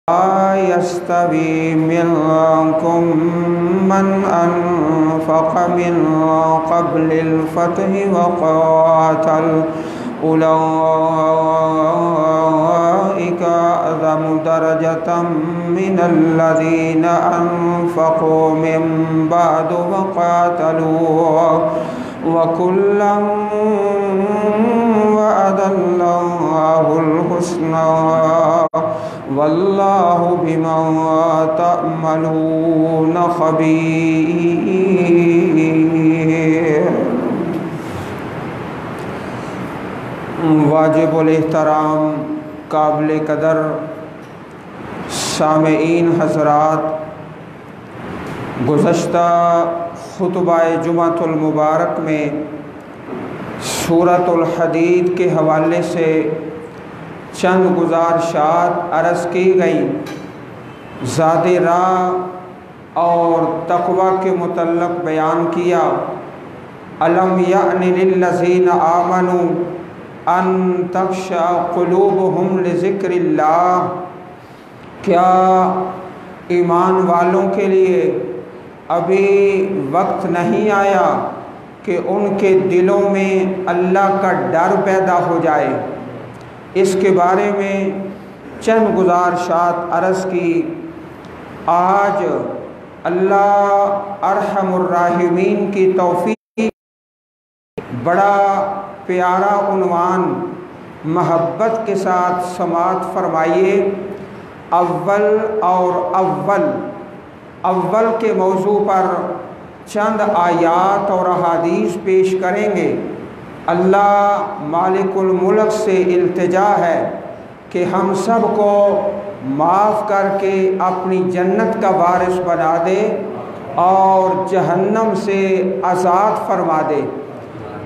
यस्तवी मिनकुम मन अनफ़क़ मिन क़ब्लिल फ़त्हि व क़ातल उलाइका अज़म दरजतम मिनल्लज़ीना अनफ़क़ू मिन बअदु व क़ातलू व कुल्लन वअदल्लाहुल हुस्ना वल्लाहु बिमा तअमलून खबीर। वाजिबुल एहतराम काबिल कदर सामईन हज़रात, गुज़श्ता खुतबाए जुमातुल मुबारक में सूरतुल हदीद के हवाले से चंद गुज़ारिशात अर्ज़ की गई। ज़ादे राह और तक़वा के मुतल्लक़ बयान किया। अलम यअनि लिल्लज़ीना आमनू अन तख़शअ क़ुलूबुहुम लिज़िक्रिल्लाह, क्या ईमान वालों के लिए अभी वक्त नहीं आया कि उनके दिलों में अल्लाह का डर पैदा हो जाए। इसके बारे में चंद गुज़ारिशात अर्ज़ की। आज अल्लाह अरहमुर राहिमीन की तौफ़ीक़ बड़ा प्यारा उन्वान महब्बत के साथ समाअत फरमाइए। अव्वल और अव्वल के मौजू पर चंद आयात और अहादीस पेश करेंगे। अल्लाह मालिकुल मुल्क से इल्तिजा है कि हम सब को माफ़ करके अपनी जन्नत का वारिस बना दे और जहन्नम से आज़ाद फरमा दे।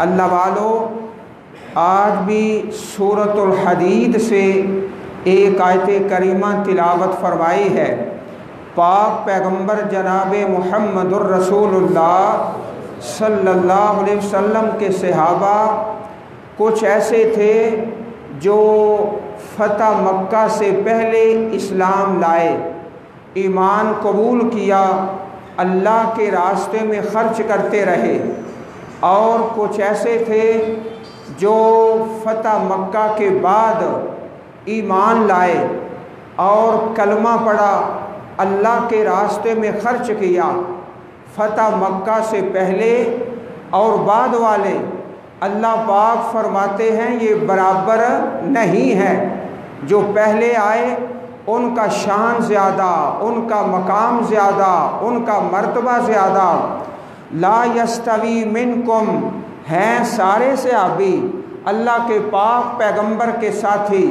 अल्लाह वालों, आज भी सूरतुल हदीद से एक आयत करीमा तिलावत फरमाई है। पाक पैगंबर जनाब मुहम्मदुर रसूलुल्लाह सल्लल्लाहु अलैहि वसल्लम के सहाबा कुछ ऐसे थे जो फ़तह मक्का से पहले इस्लाम लाए, ईमान कबूल किया, अल्लाह के रास्ते में ख़र्च करते रहे। और कुछ ऐसे थे जो फ़तह मक्का के बाद ईमान लाए और कलमा पढ़ा, अल्लाह के रास्ते में ख़र्च किया। फ़तह मक्का से पहले और बाद वाले अल्लाह पाक फरमाते हैं ये बराबर नहीं है। जो पहले आए उनका शान ज़्यादा, उनका मकाम ज़्यादा, उनका मर्तबा ज़्यादा। ला यस्तवी मिनकुम हैं सारे सहाबी, अल्लाह के पाक पैगंबर के साथी,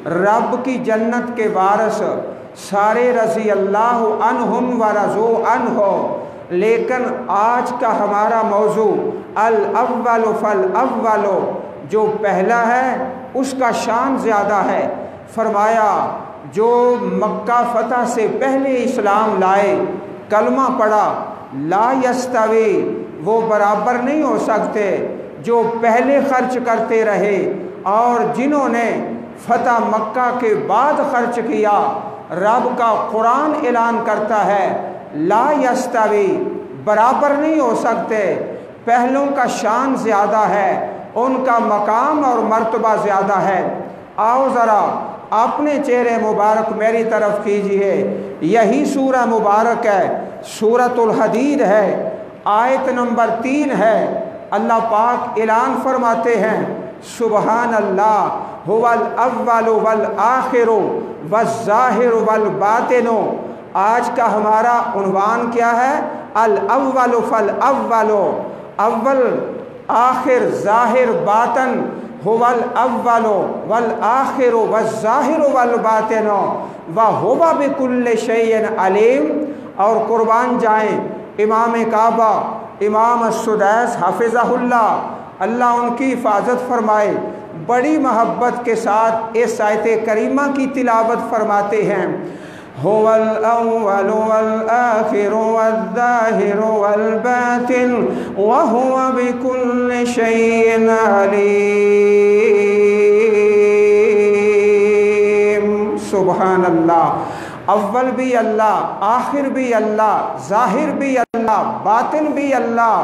रब की जन्नत के वारिस, सारे रज़ी अल्लाह अन्हुम व रज़ू अन्हो। लेकिन आज का हमारा मौजू अल अव्वल फल अव्वलो, जो पहला है उसका शान ज़्यादा है। फरमाया जो मक्का फ़तह से पहले इस्लाम लाए, कलमा पढ़ा, ला यस्तवी, वो बराबर नहीं हो सकते जो पहले ख़र्च करते रहे और जिन्होंने फ़तह मक्का के बाद ख़र्च किया। रब का कुरान ऐलान करता है ला यस्तवी, बराबर नहीं हो सकते। पहलों का शान ज़्यादा है, उनका मकाम और मर्तबा ज़्यादा है। आओ ज़रा अपने चेहरे मुबारक मेरी तरफ कीजिए। यही सूरह मुबारक है, सूरतुल हदीद है, आयत नंबर 3 है। अल्लाह पाक ऐलान फरमाते हैं सुबहान अल्लाह हुवल अव्वलु वल आखिरु वज़्ज़ाहिरु वल बातिनु। आज का हमारा उन्वान क्या है? अल अव्वलु फल अव्वलो, अव्वल आखिर ज़ाहिर बातन, हुवल अव्वलो वल आखिरु वज़्ज़ाहिरु वल बातिनु व हुवा बिकुल्लि शैइन अलीम। और कुर्बान जाएँ इमाम काबा इमाम सुदैस हाफिज़हुल्लाह, अल्लाह उनकी हिफाजत फरमाए, बड़ी महब्बत के साथ इस आयत करीमा की तिलावत फरमाते हैं। हुवल अव्वलु वल आखिरु वज़्ज़ाहिरु वल बातिन व हुवा बिकुल्लि शैइन अलीम। सुबहान अल्लाह। अव्वल भी अल्लाह, आखिर भी अल्लाह, ज़ाहिर भी अल्लाह, बातिन भी अल्लाह।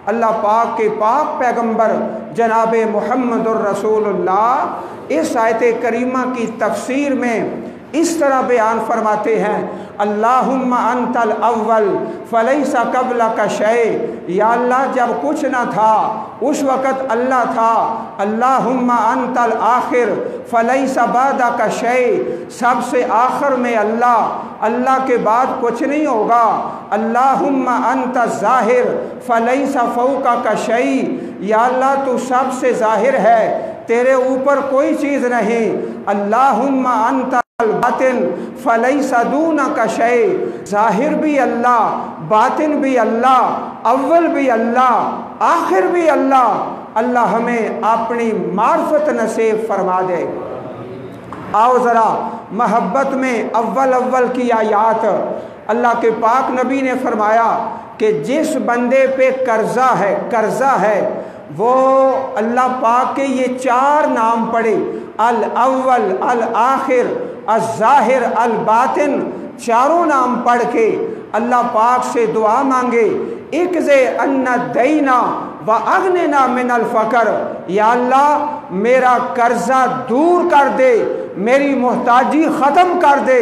अल्लाह पाक के पाक पैगंबर जनाब मुहम्मदुर रसूलुल्लाह इस आयत करीमा की तफसीर में इस तरह बयान फरमाते हैं, अल्लाहुम्मा अंतल अव्वल फलैसा कबला का शय। या अल्लाह जब कुछ ना था उस वक़्त अल्लाह था। अल्लाहुम्मा अंतल आखिर फलैसा बादा का शय, सबसे आखिर में अल्लाह, अल्लाह के बाद कुछ नहीं होगा। अल्लाहुम्मा अंत ज़ाहिर फलैसा फौका का शय। या अल्लाह तू सबसे ज़ाहिर है, तेरे ऊपर कोई चीज़ नहीं। अल्लाहुम्मा अंत बातिन फलैसा दूना का शय, ज़ाहिर भी अल्लाह, बातिन भी अल्लाह, अव्वल भी अल्लाह, आखिर भी अल्लाह। अल्लाह हमें अपनी मार्फत नसीब फरमा दे। आओ ज़रा महब्बत में अव्वल अव्वल की आयात। अल्लाह के पाक नबी ने फरमाया कि जिस बंदे पे कर्जा है वो अल्लाह पाक के ये चार नाम पढ़े, अल अव्वल, अल आखिर, अज़ाहिर, अल बातिन, चारों नाम पढ़ के अल्लाह पाक से दुआ मांगे, इकज़े अन्ना दैना व अगनेना मिनल फ़कर। या अल्लाह मेरा कर्जा दूर कर दे, मेरी मोहताजी ख़त्म कर दे।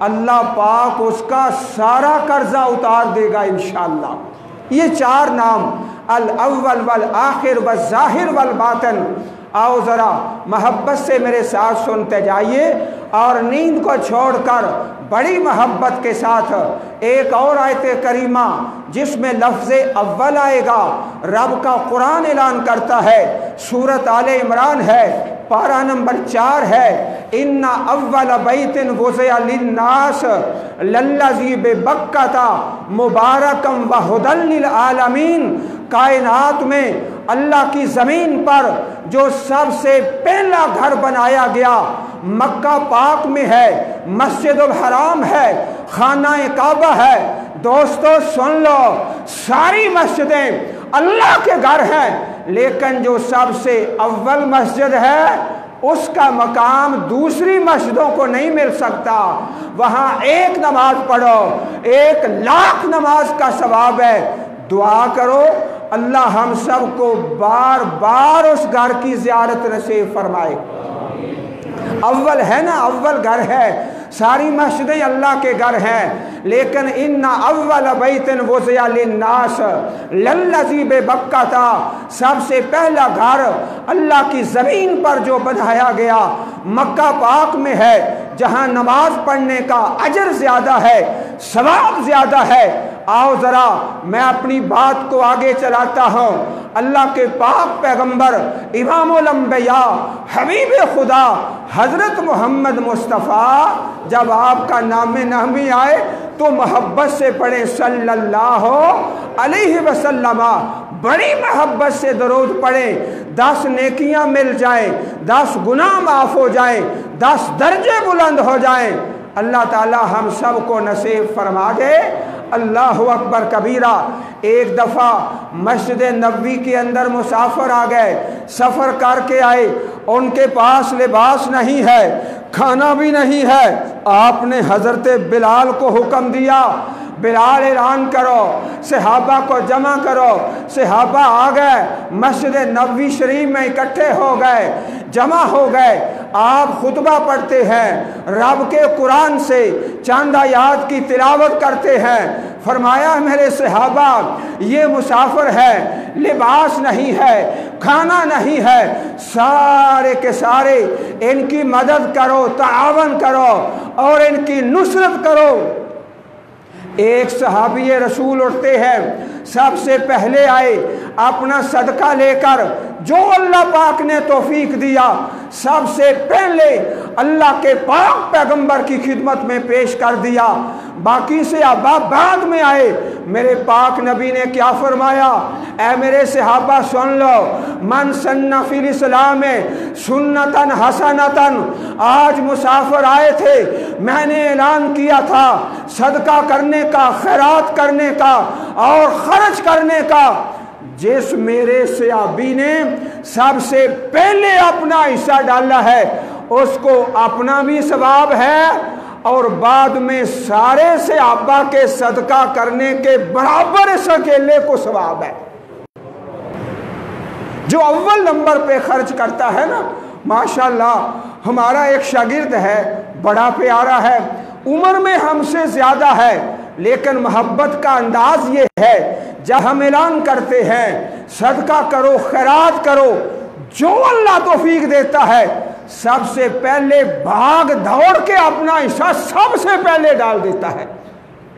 अल्लाह पाक उसका सारा कर्जा उतार देगा इंशाअल्लाह। ये चार नाम, अल अव्वल वल आखिर व ज़ाहिर वल बातिन। आओ ज़रा मोहब्बत से मेरे साथ सुनते जाइए और नींद को छोड़कर बड़ी मोहब्बत के साथ एक और आयत करीमा जिसमें लफ्ज़ अव्वल आएगा। रब का कुरान ऐलान करता है, सूरत आले इमरान है, पारा नंबर 4 है, इन्ना अव्वल बैतिन वुज़िअ लिन्नास लल्लज़ी बिबक्कता मुबारकम व हुदल लिल आलमीन। कायनात में अल्लाह की ज़मीन पर जो सबसे पहला घर बनाया गया मक्का पाक में है, मस्जिदुल हराम है, खाना काबा है। दोस्तों सुन लो, सारी मस्जिदें अल्लाह के घर हैं, लेकिन जो सबसे अव्वल मस्जिद है उसका मकाम दूसरी मस्जिदों को नहीं मिल सकता। वहाँ एक नमाज पढ़ो 1,00,000 नमाज का सवाब है। दुआ करो अल्लाह हम सब को बार बार उस घर की ज़ियारत नसीब फरमाए। अव्वल है ना, अव्वल घर है, सारी मस्जिदें अल्लाह के घर हैं, लेकिन इन्ना अव्वल बैतिन वुज़िअ लिन्नास लल्लज़ी बिबक्कता, सबसे पहला घर अल्लाह की ज़मीन पर जो बनाया गया मक्का पाक में है, जहाँ नमाज पढ़ने का अजर ज़्यादा है, सवाब ज़्यादा है। आओ ज़रा मैं अपनी बात को आगे चलाता हूँ। अल्लाह के पाक पैगंबर इमामुल अंबिया हबीब खुदा हज़रत मोहम्मद मुस्तफ़ा, जब आपका नाम नामी आए तो मोहब्बत से पढ़े सल्लल्लाहु अलैहि वसल्लम। बड़ी मोहब्बत से दरूद पढ़े, 10 नेकियां मिल जाएं, 10 गुनाह माफ़ हो जाएं, 10 दर्जे बुलंद हो जाएं। अल्लाह ताला हम सब को नसीब फरमा दे। अल्लाहु अकबर कबीरा। एक दफ़ा मस्जिद नबवी के अंदर मुसाफिर आ गए, सफ़र करके आए, उनके पास लिबास नहीं है, खाना भी नहीं है। आपने हज़रत बिलाल को हुक्म दिया, बिलाल ऐलान करो, सहाबा को जमा करो। सहाबा आ गए, मस्जिद नबवी शरीफ में इकट्ठे हो गए, जमा हो गए। आप खुतबा पढ़ते हैं, रब के कुरान से चंद आयात की तिलावत करते हैं। फरमाया मेरे सहाबा ये मुसाफिर है, लिबास नहीं है, खाना नहीं है, सारे के सारे इनकी मदद करो, तावन करो और इनकी नुसरत करो। एक सहाबी रसूल उठते हैं, सबसे पहले आए, अपना सदका लेकर जो अल्लाह पाक ने तौफीक दिया सबसे पहले अल्लाह के पाक पैगंबर की खिदमत में पेश कर दिया। बाकी से अब्बा बाद में आए। मेरे पाक नबी ने क्या फरमाया, ऐ मेरे सहाबा सुन लो, मन सन्ना फिल इस्लाम में सुन्नतन हसनतन। आज मुसाफिर आए थे, मैंने ऐलान किया था सदका करने का, खैरात करने का और खर्च करने का। जिस मेरे सहाबी ने सबसे पहले अपना हिस्सा डाला है उसको अपना भी सवाब है और बाद में सारे से अब्बा के सदका करने के बराबर इस अकेले को सवाब है। जो अव्वल नंबर पे खर्च करता है ना, माशाल्लाह हमारा एक शागिर्द है, बड़ा प्यारा है, उम्र में हमसे ज़्यादा है, लेकिन मोहब्बत का अंदाज ये है, जब हम ऐलान करते हैं सदका करो, खैरात करो, जो अल्लाह तौफीक देता है, सबसे पहले भाग दौड़ के अपना हिस्सा सबसे पहले डाल देता है।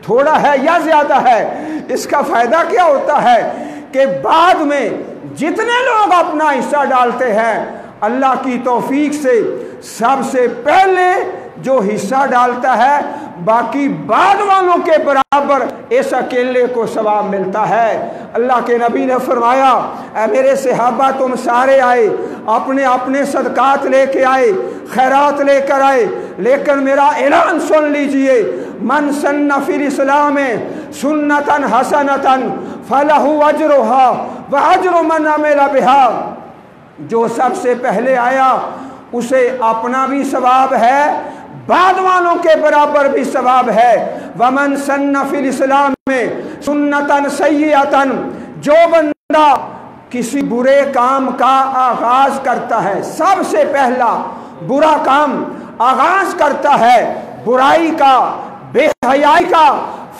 थोड़ा है या ज़्यादा है, इसका फ़ायदा क्या होता है कि बाद में जितने लोग अपना हिस्सा डालते हैं, अल्लाह की तौफीक से सबसे पहले जो हिस्सा डालता है, बाकी बाद वालों के बराबर इस अकेले को सवाब मिलता है। अल्लाह के नबी ने फरमाया, ऐ मेरे सहाबा तुम सारे आए, अपने अपने सदकात लेके आए, खैरात लेकर आए, लेकिन मेरा ऐलान सुन लीजिए, मन सन्ना फिल इस्लाम सुन्नतन हसनतन फलहु अजरुहा व अजरु मन अमिला बिहा। जो सबसे पहले आया उसे अपना भी सवाब है, बाद वालों के बराबर भी सवाब है। वमन सन्ना फिल इस्लाम में सुन्नतन सय्यतन, जो बंदा किसी बुरे काम का आगाज करता है, सबसे पहला बुरा काम आगाज करता है बुराई का, बेहयाई का,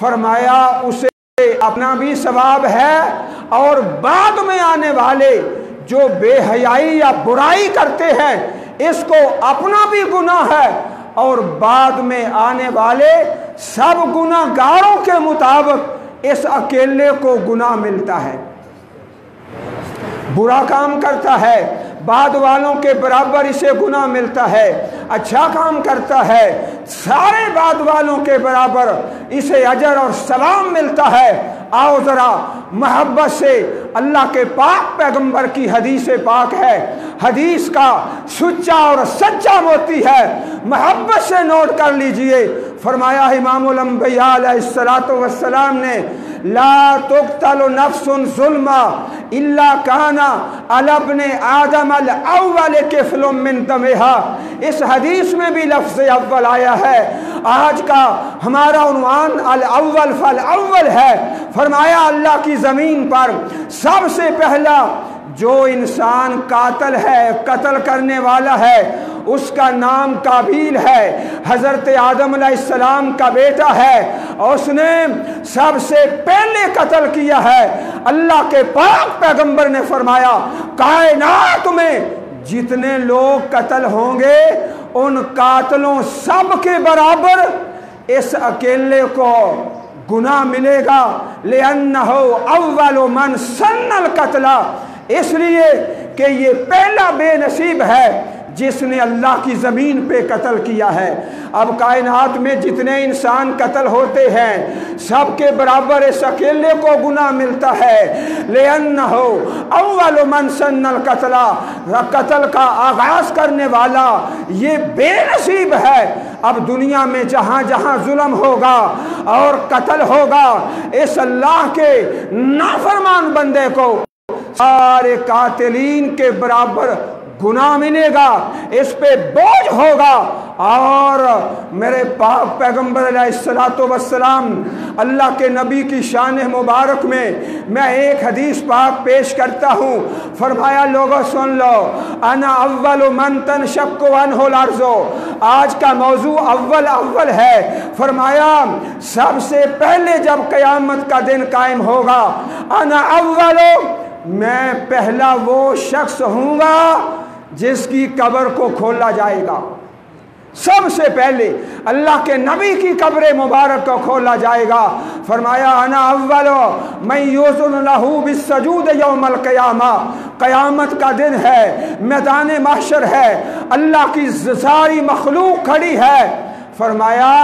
फरमाया उसे अपना भी सवाब है और बाद में आने वाले जो बेहयाई या बुराई करते हैं इसको अपना भी गुनाह है और बाद में आने वाले सब गुनाहगारों के मुताबिक इस अकेले को गुनाह मिलता है। बुरा काम करता है, बाद वालों के बराबर इसे गुनाह मिलता है। अच्छा काम करता है, सारे बाद वालों के बराबर इसे अजर और सवाब मिलता है। आओ ज़रा मोहब्बत से, अल्लाह के पाक पैगंबर की हदीस पाक है, हदीस का सुच्चा और सच्चा मोती है, मोहब्बत से नोट कर लीजिए। फरमाया इमामुल अंबिया अलैहिस्सलातु वस्सलाम ने, ला तुक़्तलु नफ्सुन ज़ुल्मा इल्ला काना अला इब्ने आदम अल अव्वल किफ़लुम मिन दमिहा। इस हदीस में भी लफ्ज़ अव्वल आया है। आज का हमारा उन्वान अल अव्वल फल अव्वल है। फरमाया अल्लाह की ज़मीन पर सबसे पहला जो इंसान कातिल है, कत्ल करने वाला है, उसका नाम काबील है, हज़रत आदम अलैहिस्सलाम का बेटा है, और उसने सबसे पहले कत्ल किया है। अल्लाह के पाक पैगंबर ने फरमाया, कायनात में जितने लोग कत्ल होंगे उन कातलों सब के बराबर इस अकेले को गुनाह मिलेगा। लिअन्नहु अव्वलु मन सन्नल कत्ला, इसलिए कि ये पहला बेनसीब है जिसने अल्लाह की ज़मीन पे कत्ल किया है। अब कायनात में जितने इंसान कत्ल होते हैं सबके बराबर इस अकेले को गुनाह मिलता है। लिअन्नहु अव्वलु मन सन्नल कत्ला, कत्ल का आगाज़ करने वाला ये बेनसीब है। अब दुनिया में जहाँ जहाँ जुल्म होगा और कत्ल होगा, इस अल्लाह के नाफरमान बंदे को सारे कातिलीन के बराबर गुनाह मिलेगा, इस पे बोझ होगा। और मेरे पाक पैगंबर अलैहिस्सलातु वस्सलाम अल्लाह के नबी की शान मुबारक में मैं एक हदीस पाक पेश करता हूँ। फरमाया, लोगों सुन लो, अना अव्वलु मन तनशक्कु अन्हुल अर्ज़ु, आज का मौजू अव्वल अव्वल है। फरमाया सबसे पहले जब क़यामत का दिन कायम होगा, अना अव्वलु, मैं पहला वो शख्स हूँगा जिसकी कब्र को खोला जाएगा। सबसे पहले अल्लाह के नबी की कब्र मुबारक को खोला जाएगा। फरमाया अना अव्वलु मैं युज़नु लहू बिस्सजूद यौमल क़यामा, क़यामत का दिन है, मैदान महशर है, अल्लाह की सारी मखलूक खड़ी है। फरमाया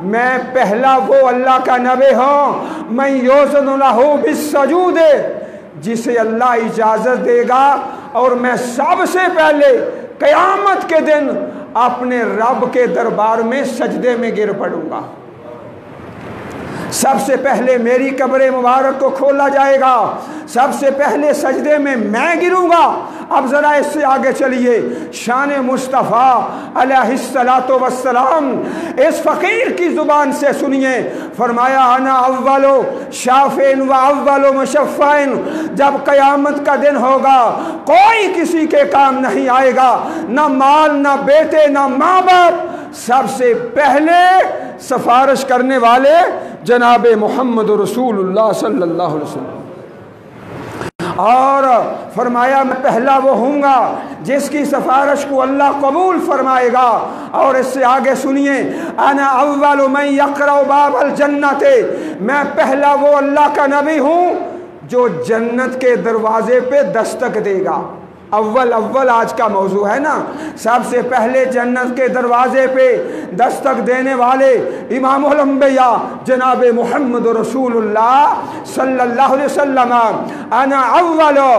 मैं पहला वो अल्लाह का नबी हूँ, मैं युज़नु लहू बिस्सजूद, जिसे अल्लाह इजाज़त देगा और मैं सबसे पहले क़यामत के दिन अपने रब के दरबार में सजदे में गिर पड़ूंगा। सबसे पहले मेरी कब्र मुबारक को खोला जाएगा, सबसे पहले सजदे में मैं गिरूंगा। अब ज़रा इससे आगे चलिए, शान मुस्तफ़ा अलैहिस्सलातो वस्सलाम इस फ़कीर की ज़ुबान से सुनिए। फरमाया अना अव्वलो शाफ़िन व अव्वलो मुशफ़्फ़इन, जब क़यामत का दिन होगा कोई किसी के काम नहीं आएगा, ना माल, ना बेटे, ना माँ बाप, सबसे पहले सिफारिश करने वाले जनाब मोहम्मद रसूलुल्लाह सल्लल्लाहु अलैहि वसल्लम। और फरमाया मैं पहला वो हूँगा जिसकी सिफारिश को अल्लाह कबूल फरमाएगा। और इससे आगे सुनिए, अना अव्वलु मन यक़रउ बाबल जन्नते, मैं पहला वो अल्लाह का नबी हूँ जो जन्नत के दरवाजे पे दस्तक देगा। अव्वल अव्वल आज का मौजू है ना, सबसे पहले जन्नत के दरवाजे पे दस्तक देने वाले इमामुल अंबिया जनाब मोहम्मद रसूलुल्लाह सल्लल्लाहु अलैहि वसल्लम। अना अव्वलु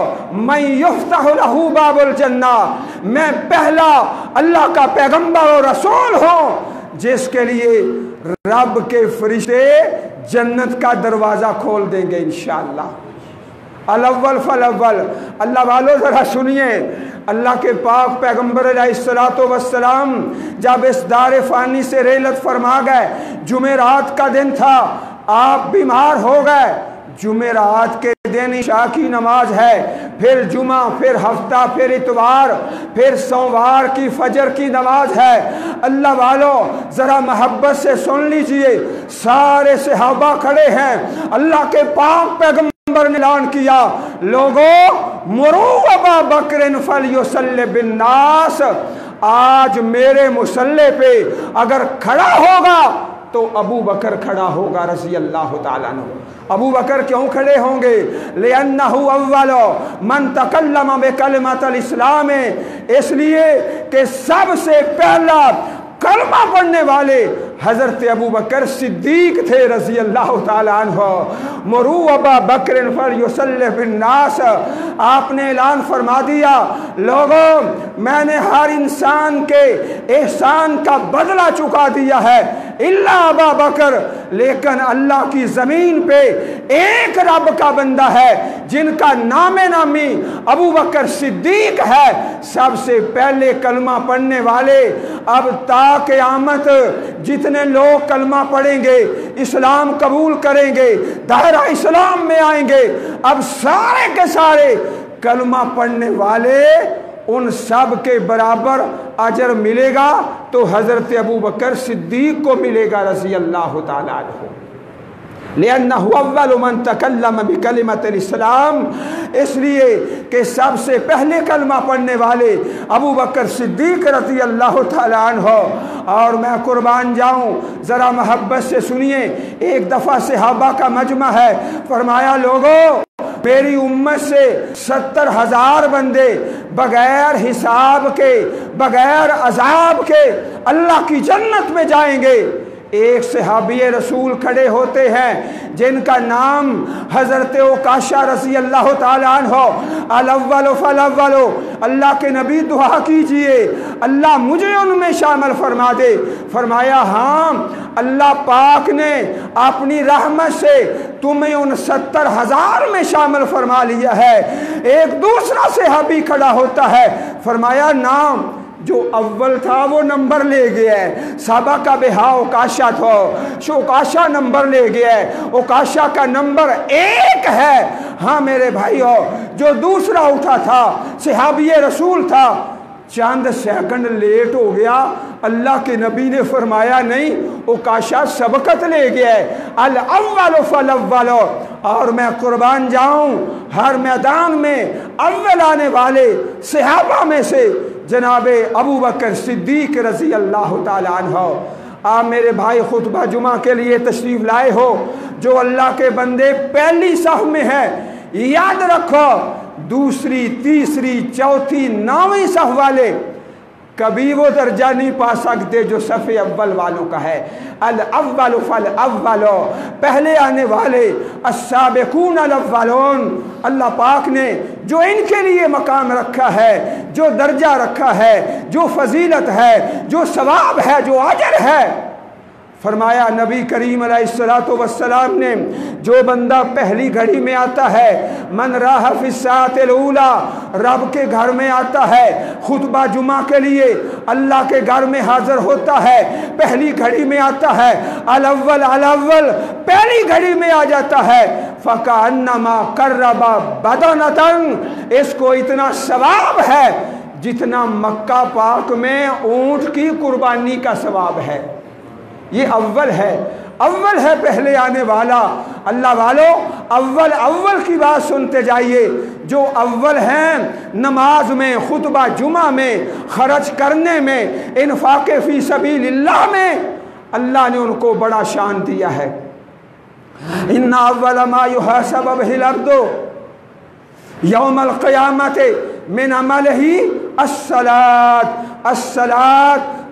मन युफ्तहु लहू बाबुल जन्ना, मैं पहला अल्लाह का पैगंबर और रसूल हूँ जिसके लिए रब के फरिश्ते जन्नत का दरवाज़ा खोल देंगे इंशाअल्लाह। अल-अव्वल फल-अव्वल। अल्लाह वालों ज़रा सुनिए, अल्लाह के पाक पैगम्बर अलैहिस्सलातो वस्सलाम जब इस दार फ़ानी से रेलत फरमा गए, जुमेरात का दिन था, आप बीमार हो गए। जुमेरात के दिन इशा की नमाज है, फिर जुमा, फिर हफ्ता, फिर इतवार, फिर सोमवार की फजर की नमाज है। अल्लाह वालों ज़रा मोहब्बत से सुन लीजिए, सारे सहाबा खड़े हैं। अल्लाह के पाक पैगम्बर ने ऐलान किया, लोगों मुरू अबा बकर फलयुसल्लि बिन्नास, आज मेरे मुसल्ले पे अगर खड़ा होगा तो अबू बकर खड़ा होगा रज़ी अल्लाह ताला अन्हु। अबू बकर क्यों खड़े होंगे? लिअन्नहु अव्वलु मन तकल्लम बिकलिमतिल इस्लाम, इसलिए कि सबसे पहला कलमा पढ़ने वाले हज़रत अबू बकर सिद्दीक थे रज़ी अल्लाह ताला अन्हु। मुरू अबा बकर फलयुसल्लि बिन्नास, आपने ऐलान फरमा दिया, लोगों मैंने हर इंसान के एहसान का बदला चुका दिया है इल्ला अबा बकर, लेकिन अल्लाह की ज़मीन पे एक रब का बंदा है जिनका नामे नामी अबू बकर सिद्दीक है, सबसे पहले कलमा पढ़ने वाले। अब क़यामत जितने लोग कलमा पढ़ेंगे, इस्लाम कबूल करेंगे, दायरा इस्लाम में आएंगे, अब सारे के सारे कलमा पढ़ने वाले, उन सब के बराबर अजर मिलेगा तो हज़रत अबू बकर सिद्दीक को मिलेगा रज़ी अल्लाह ताला अन्हु। लिअन्नहु अव्वलु मन तकल्लम बिकलिमतिल इस्लाम, इसलिए कि सबसे पहले कलमा पढ़ने वाले अबू बकर सिद्दीक रज़ी अल्लाह ताला अन्हु। और मैं कुर्बान जाऊँ, ज़रा मोहब्बत से सुनिए, एक दफ़ा सहाबा का मजमा है, फरमाया लोगों मेरी उम्मत से 70,000 बंदे बगैर हिसाब के, बगैर अजाब के अल्लाह की जन्नत में जाएंगे। एक सहाबी रसूल खड़े होते हैं जिनका नाम हज़रत उकाशा रज़ी अल्लाह ताला अन्हु। अल-अव्वलु फल-अव्वलु, अल्लाह के नबी दुआ कीजिए अल्लाह मुझे उनमें शामिल फरमा दे। फरमाया हाँ, अल्लाह पाक ने अपनी रहमत से तुम्हें उन 70,000 में शामिल फरमा लिया है। एक दूसरा सहाबी खड़ा होता है, फरमाया नाम जो अव्वल था वो नंबर ले गया है, साबा का बेहा उकाशा था, शो उकाशा नंबर ले गया है, उकाशा का नंबर 1 है। हाँ मेरे भाइयों, जो दूसरा उठा था सहाबी रसूल था, चंद सेकंड लेट हो गया, अल्लाह के नबी ने फरमाया नहीं, उकाशा सबकत ले गया है। अल अव्वल फल अव्वल। और मैं कुर्बान जाऊं, हर मैदान में अव्वल आने वाले सहाबा में से जनाबे अबू बकर सिद्दीक रज़ी अल्लाह ताला अन्हु। आप मेरे भाई खुतबा जुमा के लिए तशरीफ़ लाए हो, जो अल्लाह के बंदे पहली सफ में है, याद रखो दूसरी, तीसरी, चौथी, 9वीं सफ वाले कभी वो दर्जा नहीं पा सकते जो सफ़े अव्वल वालों का है। अल अव्वल फल अव्वल, पहले आने वाले अस्साबिकून अल अव्वलून, अल्लाह पाक ने जो इनके लिए मकाम रखा है, जो दर्जा रखा है, जो फजीलत है, जो सवाब है, जो अजर है, फरमाया नबी करीम अलैहिस्सलातु वस्सलाम ने, जो बंदा पहली घड़ी में आता है, मन राह फिस्सातिल ऊला, रब के घर में आता है, खुतबा जुमा के लिए अल्लाह के घर में हाजिर होता है, पहली घड़ी में आता है, अल अव्वल पहली घड़ी में आ जाता है, फकान्नमा कर्रबा बदनतन, इसको इतना सवाब है जितना मक्का पाक में ऊंट की कुर्बानी का सवाब है। ये अव्वल है पहले आने वाला। अल्लाह वालों, अव्वल की बात सुनते जाइए। जो अव्वल हैं नमाज में, खुतबा जुमा में, खर्च करने में, इन्फाक़े फ़ी सबीलिल्लाह में अल्लाह ने उनको बड़ा शान दिया है। इन्ना अव्वल मा युहासबु बिहिल अब्दु यौमल क़ियामति मिन अमलिही अस्सलात।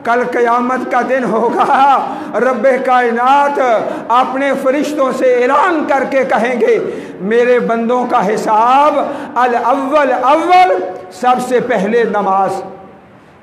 कल क़यामत का दिन होगा, रब्बे कायनात अपने फरिश्तों से ऐलान करके कहेंगे, मेरे बंदों का हिसाब अल अव्वल सबसे पहले नमाज।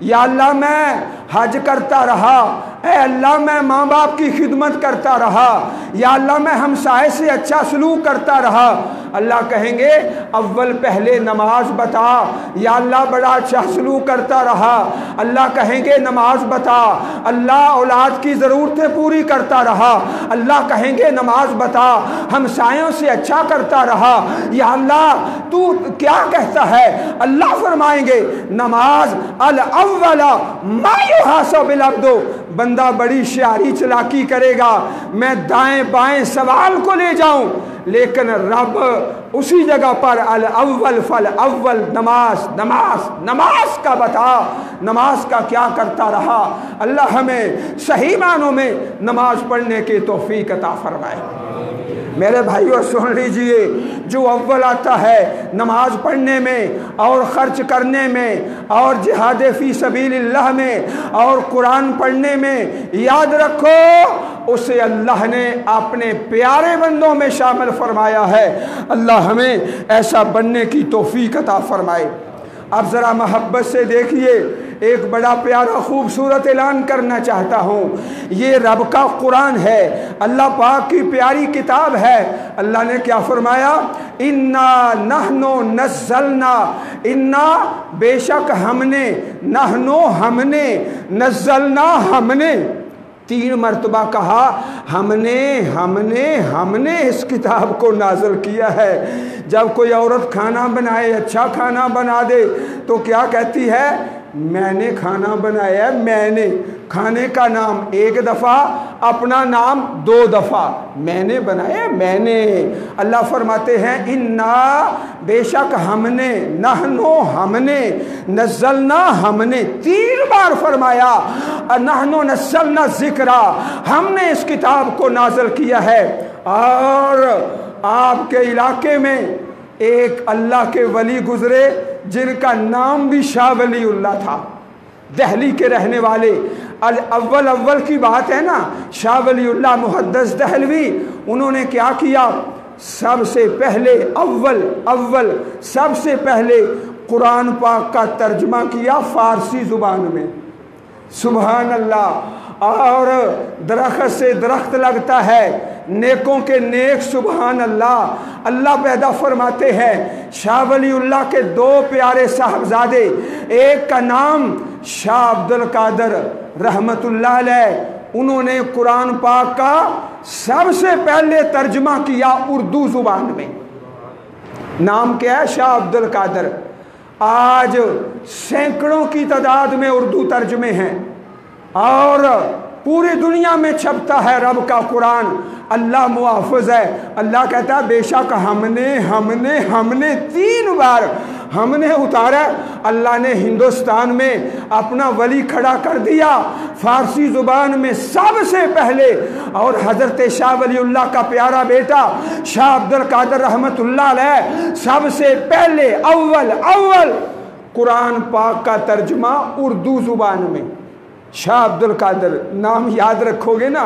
या अल्लाह मैं हज करता रहा, ए अल्लाह मैं माँ बाप की खिदमत करता रहा, या अल्लाह मैं हमसाए से अच्छा सलूक करता रहा। अल्लाह कहेंगे अव्वल पहले नमाज बता। या अल्लाह बड़ा अच्छा सलूक करता रहा, अल्लाह कहेंगे नमाज बता। अल्लाह औलाद की ज़रूरतें पूरी करता रहा, अल्लाह कहेंगे नमाज बता। हमसायों से अच्छा करता रहा, या अल्लाह तू क्या कहता है? अल्लाह फरमाएंगे नमाज अल अव्वला मा युहासबु बिल अब्दु। बंदा बड़ी शारी चलाकी करेगा, मैं दाएं बाएं सवाल को ले जाऊं, लेकिन रब उसी जगह पर अल अव्वल फल अव्वल नमाज का बता, नमाज का क्या करता रहा। अल्लाह हमें सही मानों में नमाज पढ़ने की तौफीक अता फरमाए। मेरे भाइयों सुन लीजिए, जो अव्वल आता है नमाज पढ़ने में और ख़र्च करने में और जिहाद फ़ी सबीलिल्लाह में और कुरान पढ़ने में, याद रखो उसे अल्लाह ने अपने प्यारे बंदों में शामिल फरमाया है। अल्लाह हमें ऐसा बनने की तौफीक अता फरमाए। अब ज़रा मोहब्बत से देखिए, एक बड़ा प्यारा खूबसूरत ऐलान करना चाहता हूँ। ये रब का कुरान है, अल्लाह पाक की प्यारी किताब है। अल्लाह ने क्या फरमाया? इन्ना नहनो नज़्ज़लना, इन्ना बेशक हमने, नहनो हमने, नज़्ज़लना हमने, 3 मरतबा कहा हमने इस किताब को नाज़िल किया है। जब कोई औरत खाना बनाए, अच्छा खाना बना दे, तो क्या कहती है? मैंने खाना बनाया। मैंने खाने का नाम 1 दफ़ा, अपना नाम 2 दफ़ा, मैंने बनाया मैंने। अल्लाह फरमाते हैं इन्ना बेशक हमने, नहनो हमने, नज़्ज़लना हमने, 3 बार फरमाया नहनो नज़्ज़लना ज़िक्रा, हमने इस किताब को नाज़िल किया है। और आपके इलाके में एक अल्लाह के वली गुजरे जिनका नाम भी शाह वलीउल्लाह था, दहली के रहने वाले। अव्वल की बात है ना, शाह वलीउल्लाह मुहद्दिस दहलवी, उन्होंने क्या किया? सबसे पहले अव्वल सबसे पहले कुरान पाक का तर्जुमा किया फ़ारसी ज़ुबान में। सुभान अल्लाह। और दरख्त से दरख्त लगता है, नेकों के नेक, सुभान अल्लाह। अल्लाह पैदा फरमाते हैं शाह वलीउल्लाह के 2 प्यारे साहबजादे, एक का नाम शाह अब्दुल कादर रहमतुल्लाह अलैह, उन्होंने कुरान पाक का सबसे पहले तर्जुमा किया उर्दू ज़ुबान में। नाम क्या है? शाह अब्दुल कादर। आज सैकड़ों की तादाद में उर्दू तर्जुमे हैं और पूरी दुनिया में छपता है रब का कुरान। अल्लाह मुआफ़िज़ है। अल्लाह कहता है बेशक हमने 3 बार हमने उतारा। अल्लाह ने हिंदुस्तान में अपना वली खड़ा कर दिया फ़ारसी ज़ुबान में सबसे पहले, और हज़रत शाह वलीउल्लाह का प्यारा बेटा शाह अब्दुल कादर रहमतुल्लाह अलैह सबसे पहले अव्वल कुरान पाक का तर्जुमा उर्दू ज़ुबान में। शाह अब्दुल कादर नाम याद रखोगे ना?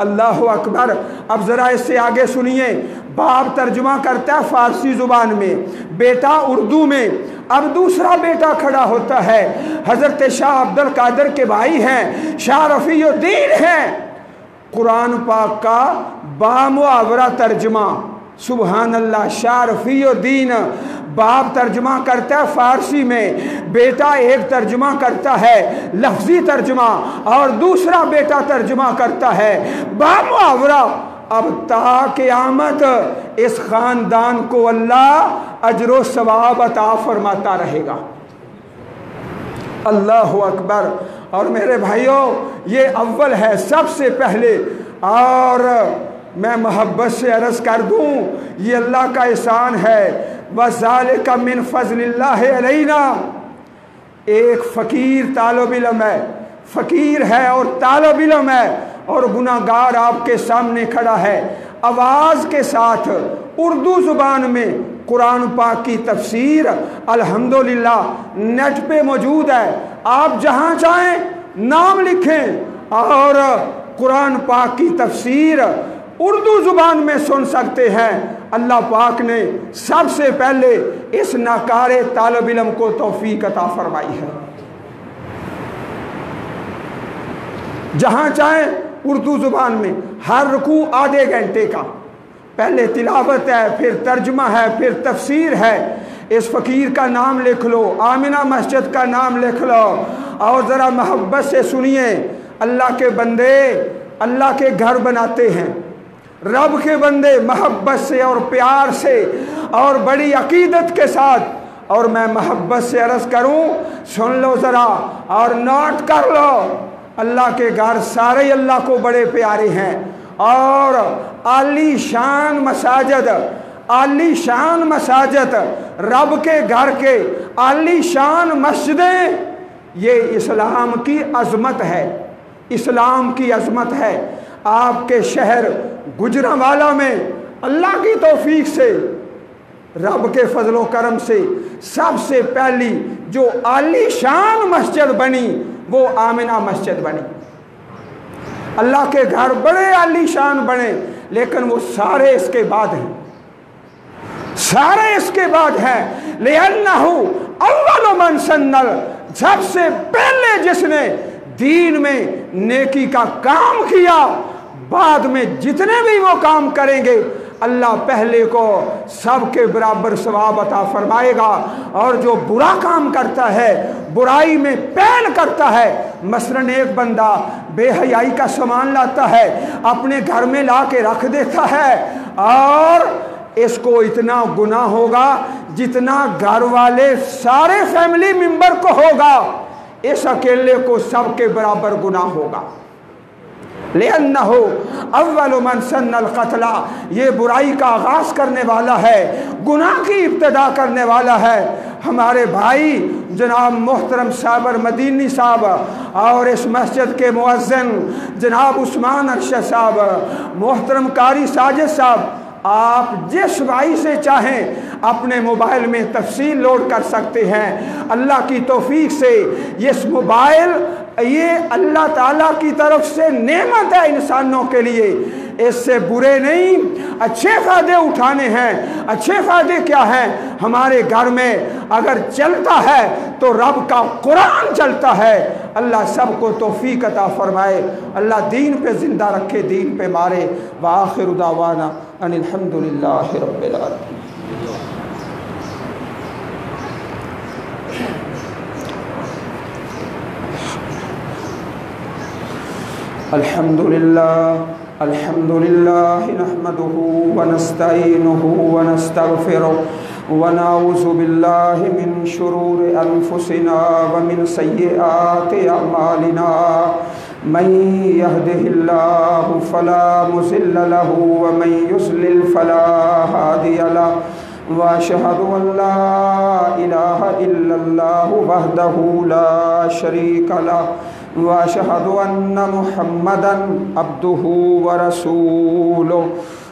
अल्लाह अकबर। अब ज़रा इससे आगे सुनिए। बाप तर्जुमा करता है फ़ारसी ज़ुबान में, बेटा उर्दू में। अब दूसरा बेटा खड़ा होता है, हज़रत शाह अब्दुल कादर के भाई हैं, शाह रफ़ीउद्दीन हैं। कुरान पाक का बामुहावरा तर्जमा। सुबहान अल्लाह। शाह रफ़ीउद्दीन बाप तर्जमा करता है फ़ारसी में, बेटा एक तर्जमा करता है लफ्ज़ी तर्जमा और दूसरा बेटा तर्जमा करता है बामुहावरा। अब ता क़यामत इस ख़ानदान को अल्लाह अजर सवाब अता फरमाता रहेगा। अल्लाह अकबर। और मेरे भाइयों, ये अव्वल है सबसे पहले। और मैं मोहब्बत से अर्ज़ कर दूँ, ये अल्लाह का एहसान है। वज़ालिका मिन फ़ज़लिल्लाहि अलैना। एक फ़कीर तालिब इल्म है, फ़कीर है और तालिब इल्म है और गुनाहगार आपके सामने खड़ा है। आवाज़ के साथ उर्दू ज़ुबान में कुरान पाक की तफसीर अल्हम्दुलिल्लाह नेट पे मौजूद है। आप जहाँ चाहें नाम लिखें और कुरान पाक की तफसीर उर्दू ज़ुबान में सुन सकते हैं। अल्लाह पाक ने सबसे पहले इस नाकारे तालिब इल्म को तौफीक अता फरमाई है। जहाँ चाहें उर्दू ज़ुबान में, हर रुकू आधे घंटे का, पहले तिलावत है, फिर तर्जमा है, फिर तफसीर है। इस फ़कीर का नाम लिख लो, आमिना मस्जिद का नाम लिख लो और ज़रा मोहब्बत से सुनिए। अल्लाह के बंदे अल्लाह के घर बनाते हैं, रब के बंदे मोहब्बत से और प्यार से और बड़ी अकीदत के साथ। और मैं मोहब्बत से अर्ज़ करूं, सुन लो ज़रा और नोट कर लो। अल्लाह के घर सारे अल्लाह को बड़े प्यारे हैं और आली शान मसाजिद, आली शान मसाजिद, रब के घर के आली शान मस्जिदें, ये इस्लाम की अज़मत है, इस्लाम की अज़मत है। आपके शहर गुजरांवाला में अल्लाह की तौफीक से, रब के फजलो करम से सबसे पहली जो आली शान मस्जिद बनी वो आमिना मस्जिद बनी। अल्लाह के घर बड़े आली शान बने, लेकिन वो सारे इसके बाद हैं, सारे इसके बाद हैं। लिअन्नहु अव्वलु मन सन्नल, सबसे पहले जिसने दीन में नेकी का काम किया, बाद में जितने भी वो काम करेंगे अल्लाह पहले को सबके बराबर सवाब अता फरमाएगा। और जो बुरा काम करता है, बुराई में पहल करता है, मसलन एक बंदा बेहयाई का सामान लाता है, अपने घर में ला के रख देता है और इसको इतना गुनाह होगा जितना घर वाले सारे फैमिली मेंबर को होगा, इस अकेले को सबके बराबर गुनाह होगा। लिअन्नहु अव्वलु मन सन्नल क़त्ला, ये बुराई का आगाज़ करने वाला है, गुनाह की इब्तिदा करने वाला है। हमारे भाई जनाब मोहतरम साबर मदीनी साहब और इस मस्जिद के मुअज्जिन जनाब उस्मान अरशद साहब, मोहतरम कारी साजिद साहब, आप जिस भाई से चाहें अपने मोबाइल में तफसील लोड कर सकते हैं। अल्लाह की तौफीक से इस मोबाइल ये अल्लाह ताला की तरफ से नेमत है इंसानों के लिए, इससे बुरे नहीं अच्छे फ़ायदे उठाने हैं। अच्छे फ़ायदे क्या हैं? हमारे घर में अगर चलता है तो रब का कुरान चलता है। अल्लाह सबको तौफीक अता फरमाए, अल्लाह दीन पे ज़िंदा रखे, दीन पे मारे। व आखिरु दावाना अनिल हम्दुलिल्लाहि रब्बिल आलमीन। अल्हम्दुलिल्लाह अल्हम्दुलिल्लाह नहमदुहु व नस्तईनुहु व नस्तगफिरुहु व नऊज़ु बिल्लाहि मिन शुरूरि अनफुसिना व मिन सय्यिआति अमालिना। मन यहदिहिल्लाहु फला मुज़िल्ल लहु व मन युज़लिल फला हादिय लहु व अशहदु अन ला इलाहा इल्लल्लाहु वहदहु ला शरीक लहु व अशहदु अन्न मुहम्मदन अब्दुहु व रसूलुहु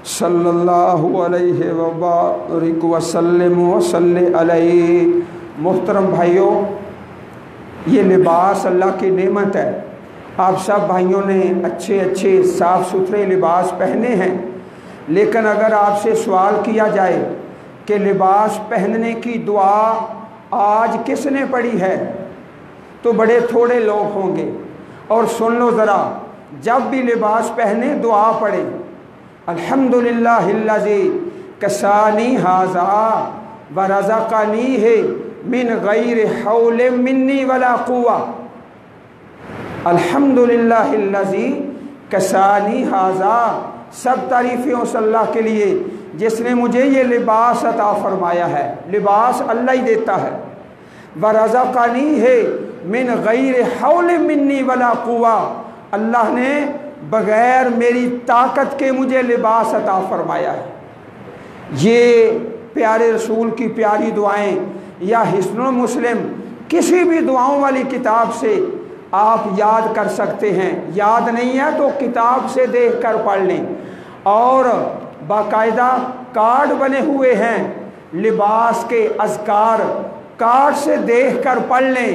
सल्लल्लाहु अलैहि व बारिक व सल्लिम व सल्लि अलैहि। मोहतरम भाइयों, ये लिबास अल्लाह की नेमत है। आप सब भाइयों ने अच्छे अच्छे साफ़ सुथरे लिबास पहने हैं, लेकिन अगर आपसे सवाल किया जाए कि लिबास पहनने की दुआ आज किसने पढ़ी है तो बड़े थोड़े लोग होंगे। और सुन लो ज़रा, जब भी लिबास पहने दुआ पढ़े, अल्हम्दुलिल्लाहिल्लज़ी कसानी हाज़ा व रज़क़नी है मिन गैर हौल मिन्नी वला कुव्वा। अल्हम्दुलिल्लाहिल्लज़ी कसानी हाज़ा, सब तारीफ़ें उस अल्लाह के लिए जिसने मुझे ये लिबास अता फरमाया है। लिबास अल्लाह ही देता है। व रज़क़नी है मिन गैर हौल मिन्नी वला कुव्वा, अल्लाह ने बग़ैर मेरी ताकत के मुझे लिबास अता फरमाया है। ये प्यारे रसूल की प्यारी दुआएं या हिस्नुल मुस्लिम किसी भी दुआओं वाली किताब से आप याद कर सकते हैं। याद नहीं है तो किताब से देख कर पढ़ लें, और बाकायदा कार्ड बने हुए हैं लिबास के अज़कार, कार्ड से देख कर पढ़ लें,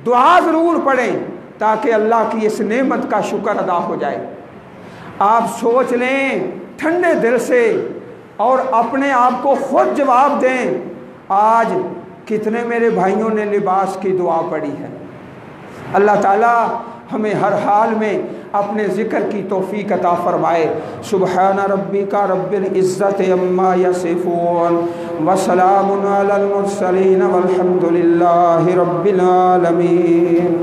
दुआ ज़रूर पढ़ें ताकि अल्लाह की इस नेमत का शुक्र अदा हो जाए। आप सोच लें ठंडे दिल से और अपने आप को खुद जवाब दें, आज कितने मेरे भाइयों ने लिबास की दुआ पढ़ी है। अल्लाह ताला हमें हर हाल में अपने ज़िक्र की तौफ़ीक़ अता फ़रमाए। सुब्हान रब्बिका रब्बिल इज़्ज़ति अम्मा यसिफ़ून व सलामुन अलल मुरसलीन वल्हम्दुलिल्लाहि रब्बिल आलमीन।